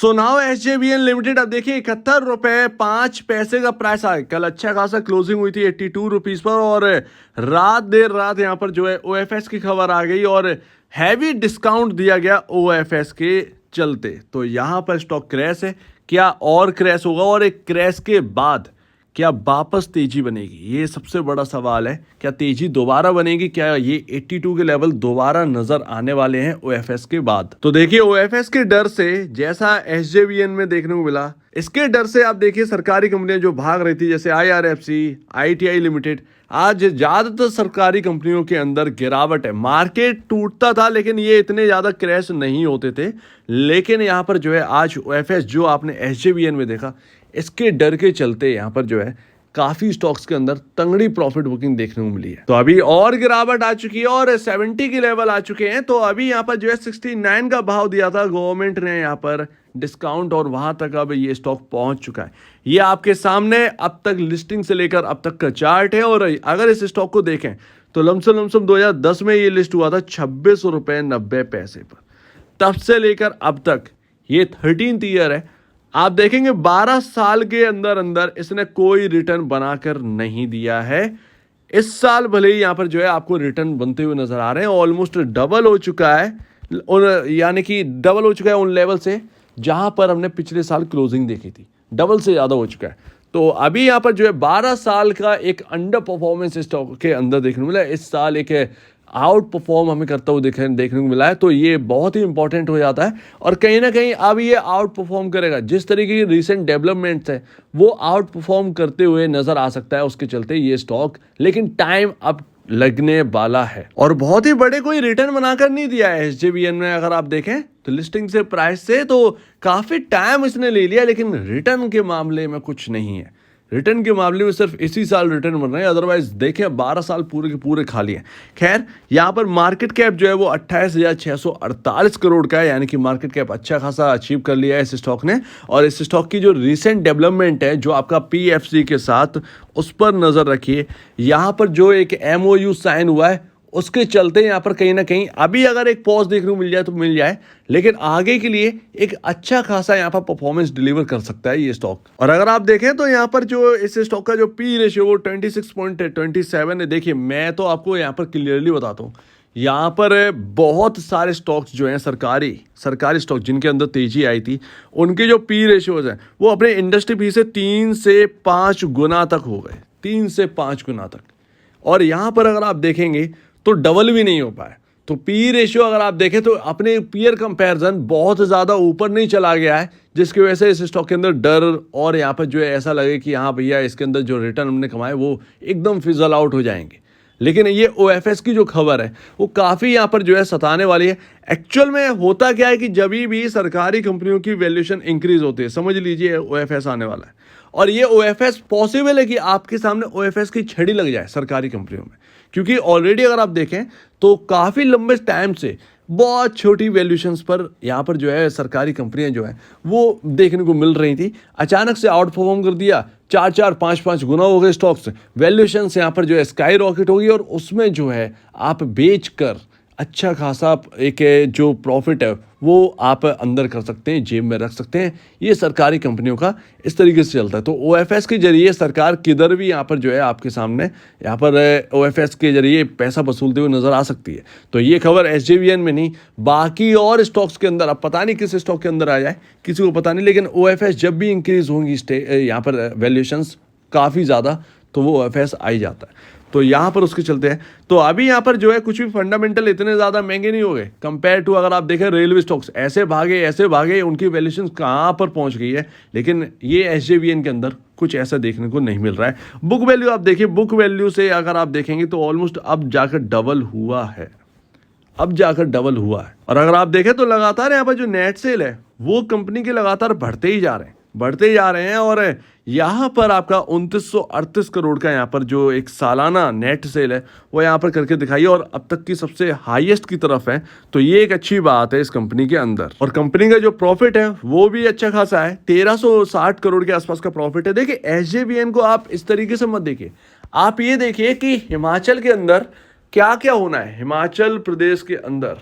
So now SJVN limited अब देखिए 71 रुपए 5 पैसे का प्राइस आ, कल अच्छा खासा क्लोजिंग हुई थी 82 रुपीज पर, और देर रात यहाँ पर जो है OFS की खबर आ गई और हैवी डिस्काउंट दिया गया OFS के चलते। तो यहाँ पर स्टॉक क्रैश है, क्या और क्रैश होगा और एक क्रैश के बाद क्या वापस तेजी बनेगी, ये सबसे बड़ा सवाल है। क्या तेजी दोबारा बनेगी, क्या ये 82 के लेवल दोबारा नजर आने वाले हैं OFS के बाद। तो देखिए OFS के डर से जैसा SJVN में देखने को मिला, इसके डर से आप देखिए सरकारी कंपनियां जो भाग रही थी जैसे IRFC, ITI लिमिटेड, आज ज्यादातर सरकारी कंपनियों के अंदर गिरावट है। मार्केट टूटता था लेकिन ये इतने ज्यादा क्रैश नहीं होते थे, लेकिन यहाँ पर जो है आज OFS जो आपने SJVN में देखा, इसके डर के चलते यहाँ पर जो है काफी स्टॉक्स के अंदर तंगड़ी प्रॉफिट बुकिंग देखने को मिली है। तो अभी और गिरावट आ चुकी है और 70 के लेवल आ चुके हैं। तो अभी यहाँ पर जो है 69 का भाव दिया था गवर्नमेंट ने यहाँ पर डिस्काउंट, और वहां तक अब ये स्टॉक पहुंच चुका है। ये आपके सामने अब तक लिस्टिंग से लेकर अब तक का चार्ट है। और अगर इस स्टॉक को देखें तो लमसम 2010 में ये लिस्ट हुआ था 26 रुपए 90 पैसे पर। तब से लेकर अब तक ये 13th ईयर है। आप देखेंगे 12 साल के अंदर अंदर इसने कोई रिटर्न बनाकर नहीं दिया है। इस साल भले ही यहाँ पर जो है आपको रिटर्न बनते हुए नजर आ रहे हैं, ऑलमोस्ट डबल हो चुका है, यानी कि डबल हो चुका है उन लेवल से जहां पर हमने पिछले साल क्लोजिंग देखी थी, डबल से ज्यादा हो चुका है। तो अभी यहाँ पर जो है 12 साल का एक अंडर परफॉर्मेंस स्टॉक के अंदर देखने को मिला है। इस साल एक आउट परफॉर्म हमें करता हुआ देखने को मिला है, तो ये बहुत ही इंपॉर्टेंट हो जाता है। और कहीं ना कहीं अब ये आउट परफॉर्म करेगा, जिस तरीके की रिसेंट डेवलपमेंट्स है वो आउट परफॉर्म करते हुए नजर आ सकता है उसके चलते ये स्टॉक, लेकिन टाइम अब लगने वाला है। और बहुत ही बड़े कोई रिटर्न बनाकर नहीं दिया है SJVN में। अगर आप देखें तो लिस्टिंग से प्राइस से तो काफी टाइम इसने ले लिया, लेकिन रिटर्न के मामले में कुछ नहीं है। रिटर्न के मामले में सिर्फ इसी साल रिटर्न बन रहे हैं, अदरवाइज देखें 12 साल पूरे के पूरे खाली हैं। खैर यहाँ पर मार्केट कैप जो है वो 28,648 करोड़ का है, यानी कि मार्केट कैप अच्छा खासा अचीव कर लिया है इस स्टॉक ने। और इस स्टॉक की जो रिसेंट डेवलपमेंट है जो आपका PFC के साथ, उस पर नजर रखिए। यहाँ पर जो एक MOU साइन हुआ है उसके चलते यहाँ पर कहीं ना कहीं अभी अगर एक पॉज देखने को मिल जाए तो मिल जाए, लेकिन आगे के लिए एक अच्छा खासा यहाँ पर परफॉर्मेंस डिलीवर कर सकता है ये स्टॉक। और अगर आप देखें तो यहाँ पर जो इस स्टॉक का जो P रेशियो वो 26.27 है। देखिए मैं तो आपको यहाँ पर क्लियरली बताता हूँ, यहाँ पर बहुत सारे स्टॉक्स जो हैं सरकारी स्टॉक जिनके अंदर तेजी आई थी, उनके जो P रेशियोज हैं वो अपने इंडस्ट्री P से 3 से 5 गुना तक हो गए, 3 से 5 गुना तक। और यहाँ पर अगर आप देखेंगे तो डबल भी नहीं हो पाए। तो P रेशियो अगर आप देखें तो अपने पीयर कंपैरिजन बहुत ज़्यादा ऊपर नहीं चला गया है, जिसकी वजह से इस स्टॉक के अंदर डर और यहाँ पर जो है ऐसा लगे कि हाँ भैया इसके अंदर जो रिटर्न हमने कमाए वो एकदम फिजल आउट हो जाएंगे। लेकिन ये OFS की जो खबर है वो काफ़ी यहाँ पर जो है सताने वाली है। एक्चुअल में होता क्या है कि जब भी सरकारी कंपनियों की वैल्यूएशन इंक्रीज होती है, समझ लीजिए OFS आने वाला है। और ये OFS पॉसिबल है कि आपके सामने OFS की छड़ी लग जाए सरकारी कंपनियों में, क्योंकि ऑलरेडी अगर आप देखें तो काफ़ी लंबे टाइम से बहुत छोटी वैल्यूएशंस पर यहाँ पर जो है सरकारी कंपनियां जो है वो देखने को मिल रही थी। अचानक से आउट परफॉर्म कर दिया, 4-4, 5-5 गुना हो गए स्टॉक्स, वैल्यूएशंस यहाँ पर जो है स्काई रॉकेट होगी, और उसमें जो है आप बेच कर अच्छा खासा एक जो प्रॉफिट है वो आप अंदर कर सकते हैं, जेब में रख सकते हैं। ये सरकारी कंपनियों का इस तरीके से चलता है। तो OFS के जरिए सरकार किधर भी यहाँ पर जो है आपके सामने यहाँ पर OFS के जरिए पैसा वसूलते हुए नजर आ सकती है। तो ये खबर SJVN में नहीं, बाकी और स्टॉक्स के अंदर, अब पता नहीं किस स्टॉक के अंदर आ जाए, किसी को पता नहीं, लेकिन OFS जब भी इंक्रीज होंगी यहाँ पर वैल्यूएशंस काफ़ी ज़्यादा, तो वो OFS आ ही जाता है। तो यहाँ पर उसके चलते हैं। तो अभी यहाँ पर जो है कुछ भी फंडामेंटल इतने ज़्यादा महंगे नहीं हो गए कंपेयर टू, अगर आप देखें रेलवे स्टॉक्स ऐसे भागे उनकी वैल्यूएशन कहाँ पर पहुँच गई है, लेकिन ये SJVN के अंदर कुछ ऐसा देखने को नहीं मिल रहा है। बुक वैल्यू आप देखिए, बुक वैल्यू से अगर आप देखेंगे तो ऑलमोस्ट अब जाकर डबल हुआ है, और अगर आप देखें तो लगातार यहाँ पर जो नेट सेल है वो कंपनी के लगातार बढ़ते ही जा रहे हैं। और यहाँ पर आपका 2938 करोड़ का यहाँ पर जो एक सालाना नेट सेल है वो यहाँ पर करके दिखाई है, और अब तक की सबसे हाईएस्ट की तरफ है। तो ये एक अच्छी बात है इस कंपनी के अंदर। और कंपनी का जो प्रॉफिट है वो भी अच्छा खासा है, 1360 करोड़ के आसपास का प्रॉफिट है। देखिए SJVN को आप इस तरीके से मत देखिए, आप ये देखिए कि हिमाचल के अंदर क्या क्या होना है, हिमाचल प्रदेश के अंदर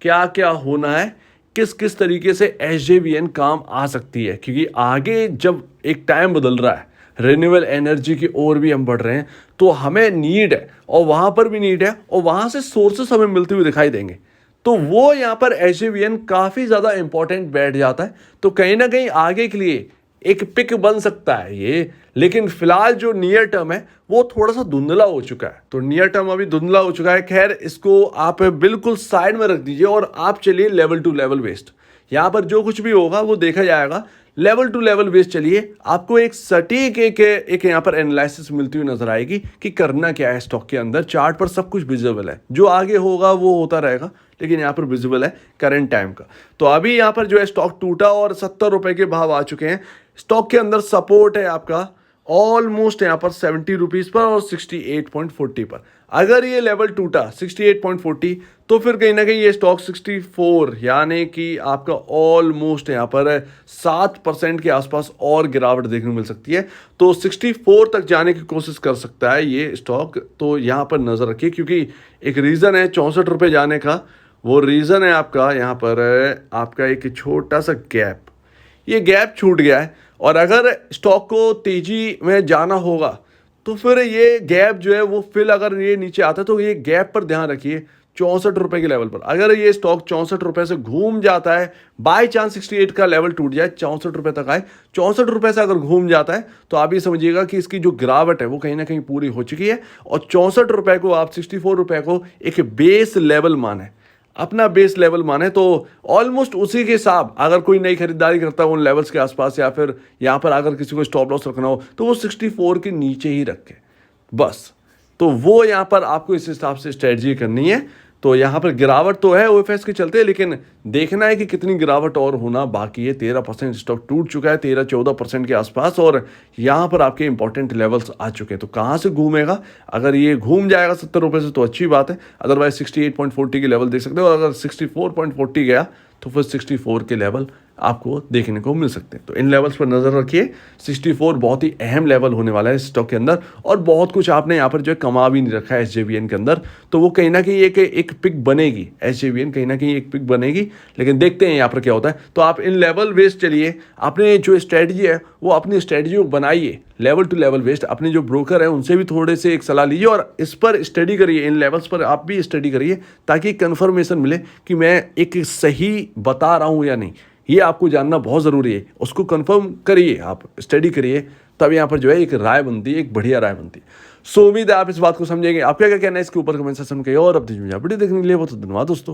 क्या क्या होना है, किस किस तरीके से एसजेवीएन काम आ सकती है, क्योंकि आगे जब एक टाइम बदल रहा है, रिन्यूएबल एनर्जी की ओर भी हम बढ़ रहे हैं, तो हमें नीड है और वहाँ पर भी नीड है और वहाँ से सोर्सेस हमें मिलते हुए दिखाई देंगे। तो वो यहाँ पर एसजेवीएन काफ़ी ज़्यादा इंपॉर्टेंट बैठ जाता है। तो कहीं ना कहीं आगे के लिए एक पिक बन सकता है ये, लेकिन फिलहाल जो नियर टर्म है वो थोड़ा सा धुंधला हो चुका है। तो नियर टर्म अभी धुंधला हो चुका है। खैर, इसको आप बिल्कुल साइड में रख दीजिए और आप चलिए लेवल टू लेवल बेस्ड। यहाँ पर जो कुछ भी होगा वो देखा जाएगा। लेवल टू लेवल बेस्ड चलिए, आपको एक सटीक एक यहाँ पर एनालिसिस मिलती हुई नजर आएगी कि करना क्या है स्टॉक के अंदर। चार्ट पर सब कुछ विजिबल है, जो आगे होगा वो होता रहेगा, लेकिन यहाँ पर विजिबल है करंट टाइम का। तो अभी यहाँ पर जो है स्टॉक टूटा और 70 रुपए के भाव आ चुके हैं। स्टॉक के अंदर सपोर्ट है आपका ऑलमोस्ट यहाँ पर 70 रुपीज़ पर और 68.40 पर। अगर ये लेवल टूटा 68.40 तो फिर कहीं ना कहीं ये स्टॉक 64 यानी कि आपका ऑलमोस्ट यहाँ पर 7% के आसपास और गिरावट देखने को मिल सकती है। तो 64 तक जाने की कोशिश कर सकता है ये स्टॉक। तो यहाँ पर नज़र रखिए, क्योंकि एक रीज़न है 64 रुपये जाने का। वो रीज़न है आपका यहाँ पर आपका एक छोटा सा गैप, ये गैप छूट गया है। और अगर स्टॉक को तेजी में जाना होगा तो फिर ये गैप जो है वो फिल अगर ये नीचे आता है तो ये गैप पर ध्यान रखिए 64 रुपए के लेवल पर। अगर ये स्टॉक 64 रुपए से घूम जाता है, बाय चांस 68 का लेवल टूट जाए, 64 रुपए तक आए, 64 रुपए से अगर घूम जाता है तो आप ये समझिएगा कि इसकी जो गिरावट है वो कहीं ना कहीं पूरी हो चुकी है। और 64 रुपए को आप 64 रुपए को एक बेस लेवल माने, अपना बेस लेवल माने। तो ऑलमोस्ट उसी के हिसाब अगर कोई नई खरीदारी करता है उन लेवल्स के आसपास, या फिर यहाँ पर अगर किसी को स्टॉप लॉस रखना हो तो वो 64 के नीचे ही रखे बस। तो वो यहाँ पर आपको इस हिसाब से स्ट्रेटजी करनी है। तो यहाँ पर गिरावट तो है ओएफएस के चलते, लेकिन देखना है कि कितनी गिरावट और होना बाकी है। 13% स्टॉक टूट चुका है, 13-14% के आसपास, और यहाँ पर आपके इंपॉर्टेंट लेवल्स आ चुके हैं। तो कहाँ से घूमेगा? अगर ये घूम जाएगा 70 रुपये से तो अच्छी बात है, अदरवाइज 68.40 के लेवल देख सकते हो। और अगर 64.40 गया तो फिर 64 के लेवल आपको देखने को मिल सकते हैं। तो इन लेवल्स पर नजर रखिए। 64 बहुत ही अहम लेवल होने वाला है इस स्टॉक के अंदर, और बहुत कुछ आपने यहाँ पर जो है कमा भी नहीं रखा है एसजेवीएन के अंदर। तो वो कहीं ना कहीं एक पिक बनेगी, एसजेवीएन कहीं ना कहीं एक पिक बनेगी, लेकिन देखते हैं यहाँ पर क्या होता है। तो आप इन लेवल बेस्ड चलिए, अपने जो स्ट्रेटजी है वो अपनी स्ट्रेटजी को बनाइए लेवल टू लेवल बेस्ड। अपने जो ब्रोकर है उनसे भी थोड़े से एक सलाह लीजिए और इस पर स्टडी करिए, इन लेवल्स पर आप भी स्टडी करिए, ताकि कंफर्मेशन मिले कि मैं एक सही बता रहा हूँ या नहीं। ये आपको जानना बहुत ज़रूरी है, उसको कंफर्म करिए, आप स्टडी करिए, तब यहाँ पर जो है एक राय बनती है, एक बढ़िया राय बनती है। सो उम्मीद है आप इस बात को समझेंगे। आपका क्या कहना है इसके ऊपर कमेंट सेक्शन में कहिए, और अब वीडियो देखने के लिए बहुत धन्यवाद दोस्तों।